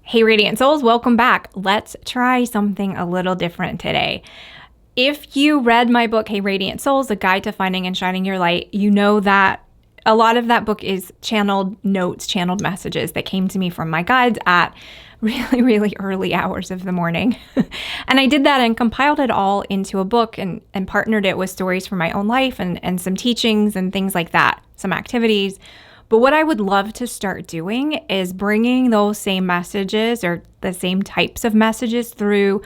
Hey Radiant Souls, welcome back. Let's try something a little different today. If you read my book, Hey Radiant Souls, A Guide to Finding and Shining Your Light, you know that a lot of that book is channeled notes, channeled messages that came to me from my guides at really early hours of the morning. And I did that and compiled it all into a book and partnered it with stories from my own life and some teachings and things like that, some activities. But what I would love to start doing is bringing those same messages or the same types of messages through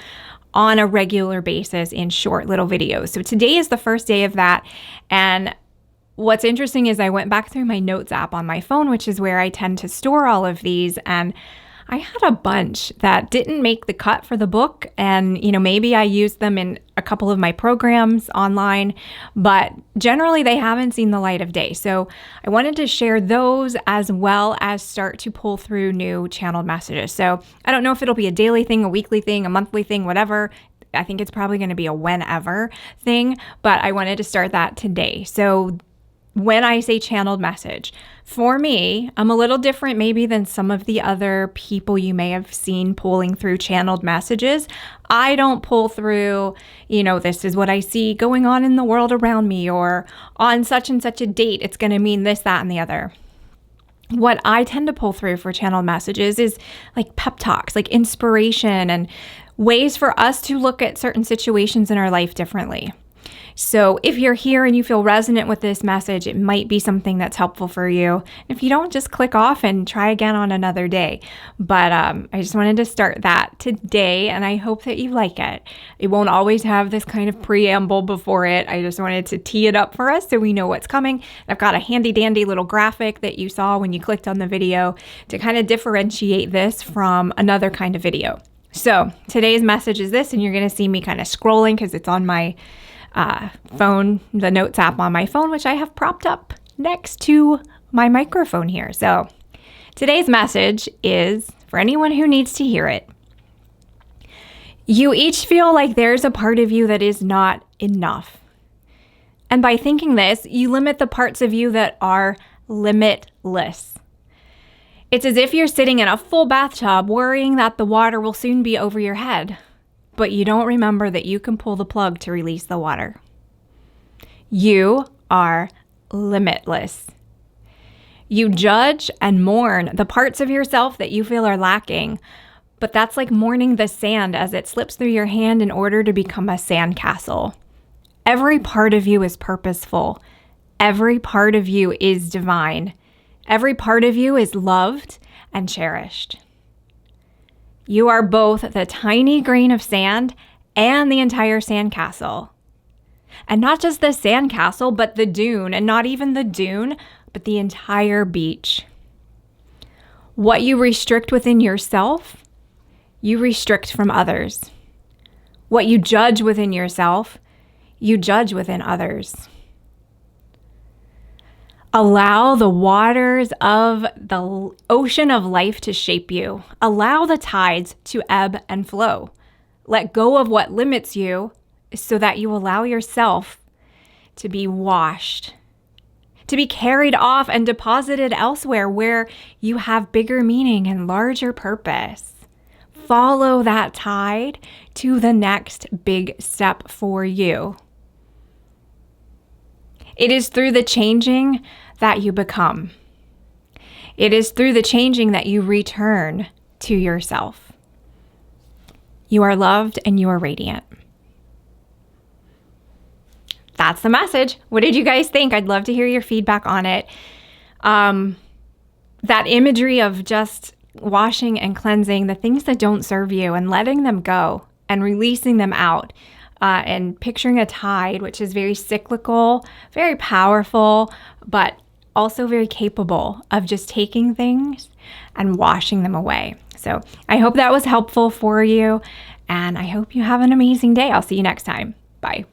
on a regular basis in short little videos. So today is the first day of that. And what's interesting is I went back through my notes app on my phone, which is where I tend to store all of these. And I had a bunch that didn't make the cut for the book. And, maybe I used them in a couple of my programs online, but generally they haven't seen the light of day. So I wanted to share those as well as start to pull through new channeled messages. So I don't know if it'll be a daily thing, a weekly thing, a monthly thing, whatever. I think it's probably going to be a whenever thing, but I wanted to start that today. So when I say channeled message, for me, I'm a little different maybe than some of the other people you may have seen pulling through channeled messages. I don't pull through, this is what I see going on in the world around me, or on such and such a date, it's going to mean this, that, and the other. What I tend to pull through for channeled messages is like pep talks, like inspiration and ways for us to look at certain situations in our life differently. So if you're here and you feel resonant with this message, it might be something that's helpful for you. If you don't, just click off and try again on another day. But I just wanted to start that today, and I hope that you like it. It won't always have this kind of preamble before it. I just wanted to tee it up for us so we know what's coming. I've got a handy dandy little graphic that you saw when you clicked on the video to kind of differentiate this from another kind of video. So today's message is this, and you're going to see me kind of scrolling because it's on my phone, the notes app on my phone, which I have propped up next to my microphone here. So today's message is for anyone who needs to hear it. You each feel like there's a part of you that is not enough. And by thinking this, you limit the parts of you that are limitless. It's as if you're sitting in a full bathtub worrying that the water will soon be over your head. But you don't remember that you can pull the plug to release the water. You are limitless. You judge and mourn the parts of yourself that you feel are lacking, but that's like mourning the sand as it slips through your hand in order to become a sandcastle. Every part of you is purposeful. Every part of you is divine. Every part of you is loved and cherished. You are both the tiny grain of sand and the entire sandcastle. And not just the sandcastle, but the dune, and not even the dune, but the entire beach. What you restrict within yourself, you restrict from others. What you judge within yourself, you judge within others. Allow the waters of the ocean of life to shape you. Allow the tides to ebb and flow. Let go of what limits you so that you allow yourself to be washed, to be carried off and deposited elsewhere where you have bigger meaning and larger purpose. Follow that tide to the next big step for you. It is through the changing that you become. It is through the changing that you return to yourself. You are loved and you are radiant. That's the message. What did you guys think? I'd love to hear your feedback on it. That imagery of just washing and cleansing the things that don't serve you and letting them go and releasing them out. And picturing a tide, which is very cyclical, very powerful, but also very capable of just taking things and washing them away. So I hope that was helpful for you, and I hope you have an amazing day. I'll see you next time. Bye.